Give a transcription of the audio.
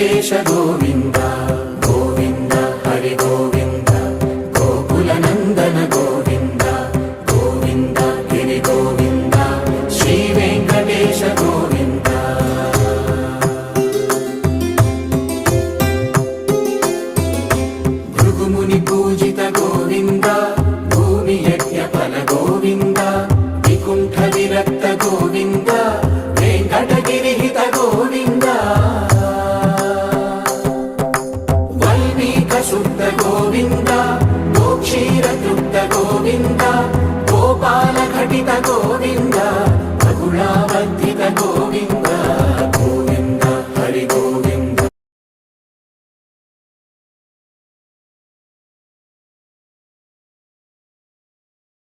వెంకటేశ గోవింద గోవింద హరి గోవింద గోకుల నందన గోవింద గోవింద గిరి గోవింద శ్రీ వెంకటేశ గోవింద భృగుముని పూజిత గోవింద భూమి యజ్ఞ ఫల గోవింద వికుంఠ విరక్త గోవింద వెంకటగిరిహిత గోవింద వల్మీక శుద్ధ గోవింద గోక్షీర తృప్త గోవింద గోపాల ఘటిత గోవింద